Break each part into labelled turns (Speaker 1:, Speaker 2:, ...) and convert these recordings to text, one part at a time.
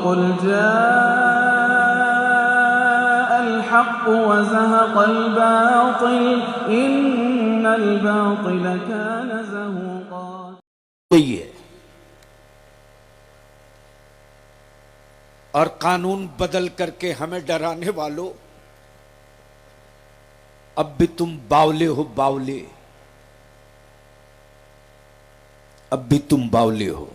Speaker 1: कुल जाअल हक़ व ज़हक़ल बातिल इन्नल बातिल कान ज़हूक़ा।
Speaker 2: और कानून बदल करके हमें डराने वालों, अब भी तुम बावले हो, बावले, अब भी तुम बावले हो।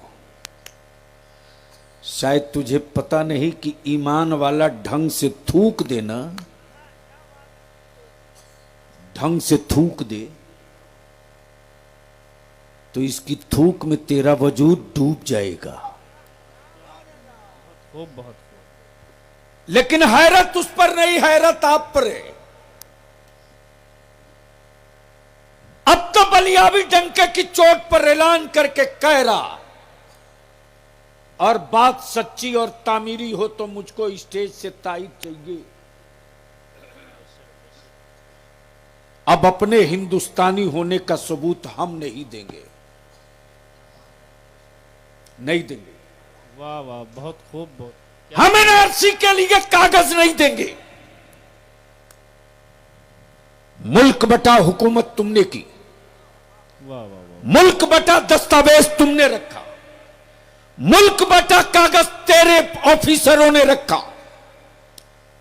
Speaker 2: शायद तुझे पता नहीं कि ईमान वाला ढंग से थूक देना, ढंग से थूक दे तो इसकी थूक में तेरा वजूद डूब जाएगा।
Speaker 3: बहुत
Speaker 2: लेकिन हैरत उस पर नहीं, हैरत आप पर है। अब तो बलियावी डंके की चोट पर ऐलान करके कह रहा, और बात सच्ची और तामीरी हो तो मुझको स्टेज से तायीद चाहिए। अब अपने हिंदुस्तानी होने का सबूत हम नहीं देंगे, नहीं देंगे।
Speaker 3: वाह वाह, बहुत खूब, बहुत।
Speaker 2: हम एनआरसी के लिए कागज नहीं देंगे। मुल्क बटा हुकूमत तुमने की,
Speaker 3: वाह वाह वाह,
Speaker 2: मुल्क बटा दस्तावेज तुमने रखा, मुल्क बटा कागज तेरे ऑफिसरों ने रखा,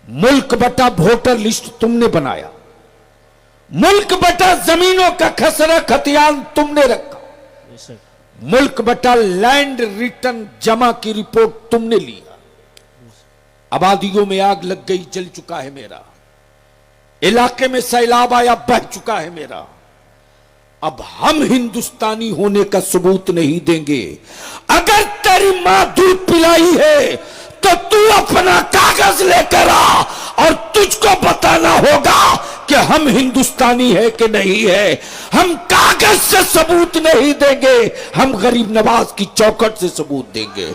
Speaker 2: मुल्क बटा वोटर लिस्ट तुमने बनाया, मुल्क बटा जमीनों का खसरा खतियान तुमने रखा, मुल्क बटा लैंड रिटर्न जमा की रिपोर्ट तुमने लिया। आबादियों में आग लग गई, जल चुका है मेरा, इलाके में सैलाब आया, बह चुका है मेरा। अब हम हिंदुस्तानी होने का सबूत नहीं देंगे। अगर तेरी मां दूध पिलाई है तो तू अपना कागज लेकर आ और तुझको बताना होगा कि हम हिंदुस्तानी है कि नहीं है। हम कागज से सबूत नहीं देंगे, हम गरीब नवाज की चौखट से सबूत देंगे।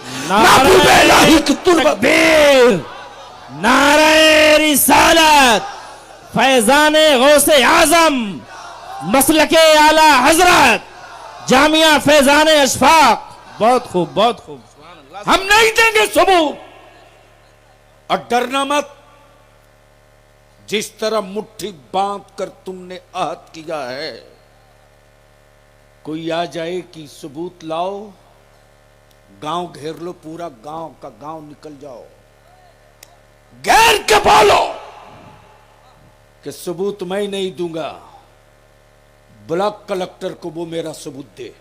Speaker 3: नारे रिसालत, फैजाने गौसे आजम, मसलके आला हजरत, जामिया फैजाने अशफाक। बहुत खूब, बहुत खूब।
Speaker 2: हम नहीं देंगे सबूत। और डरना मत, जिस तरह मुट्ठी बांध कर तुमने आहत किया है, कोई आ जाए कि सबूत लाओ, गांव घेर लो, पूरा गांव का गांव निकल जाओ, घेर के बोलो कि सबूत मैं नहीं दूंगा, ब्लॉक कलेक्टर को वो मेरा सबूत दे,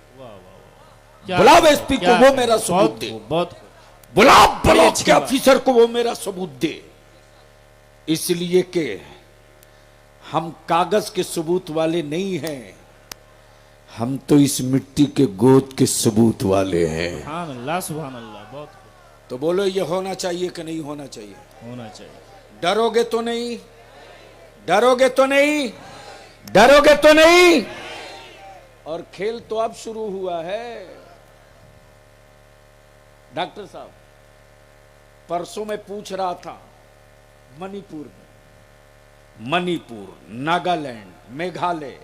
Speaker 2: बुलाओ एसपी को वो मेरा सबूत दे, बुलाओ ब्लॉक के ऑफिसर को वो मेरा सबूत दे। इसलिए कि हम कागज के सबूत वाले नहीं हैं, हम तो इस मिट्टी के गोद के सबूत वाले हैं।
Speaker 3: सुभान अल्लाह, सुभान अल्लाह। बहुत
Speaker 2: तो बोलो, ये होना चाहिए कि नहीं होना चाहिए?
Speaker 3: होना चाहिए।
Speaker 2: डरोगे तो नहीं? डरोगे तो नहीं? डरोगे तो नहीं? और खेल तो अब शुरू हुआ है। डॉक्टर साहब, परसों में पूछ रहा था, मणिपुर में, मणिपुर, नागालैंड, मेघालय,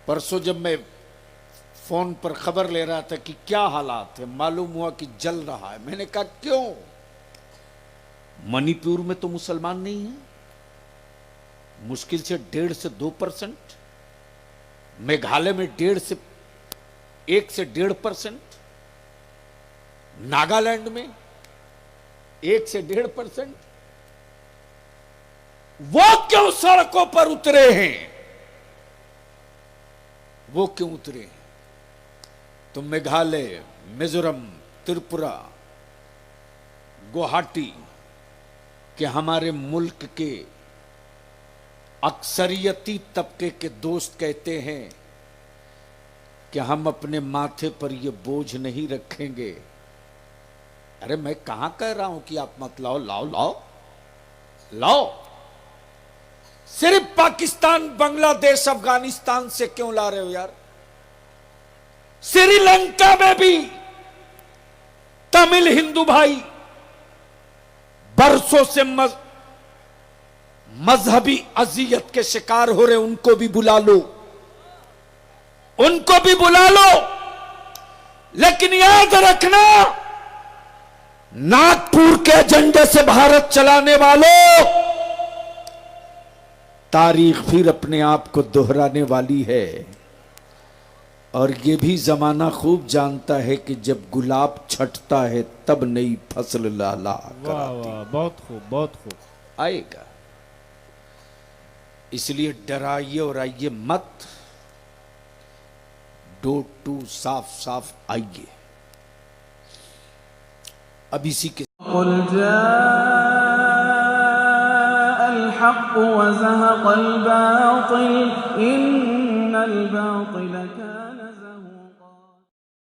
Speaker 2: परसों जब मैं फोन पर खबर ले रहा था कि क्या हालात है, मालूम हुआ कि जल रहा है। मैंने कहा क्यों? मणिपुर में तो मुसलमान नहीं है, मुश्किल से 1.5 से 2%, मेघालय में 1 से 1.5%, नागालैंड में 1 से 1.5%। वो क्यों सड़कों पर उतरे हैं? वो क्यों उतरे हैं? तो मेघालय, मिजोरम, त्रिपुरा, गुवाहाटी के हमारे मुल्क के अक्सरियती तबके के दोस्त कहते हैं कि हम अपने माथे पर ये बोझ नहीं रखेंगे। अरे मैं कहां कह रहा हूं कि आप मत लाओ, लाओ लाओ लाओ। सिर्फ पाकिस्तान, बांग्लादेश, अफगानिस्तान से क्यों ला रहे हो यार? श्रीलंका में भी तमिल हिंदू भाई बरसों से मजहबी अजियत के शिकार हो रहे, उनको भी बुला लो, उनको भी बुला लो। लेकिन याद रखना, नागपुर के एजेंडे से भारत चलाने वालों, तारीख फिर अपने आप को दोहराने वाली है। और ये भी जमाना खूब जानता है कि जब गुलाब छटता है तब नई फसल लाला
Speaker 3: वाह वाह, बहुत खूब, बहुत खूब।
Speaker 2: आएगा। इसलिए डराइए और आइए मत, डोर टू साफ साफ आइए। अब इसी के
Speaker 1: कुल जाअल हक़्क़ु व ज़हक़ल बातिल इन्नल बातिल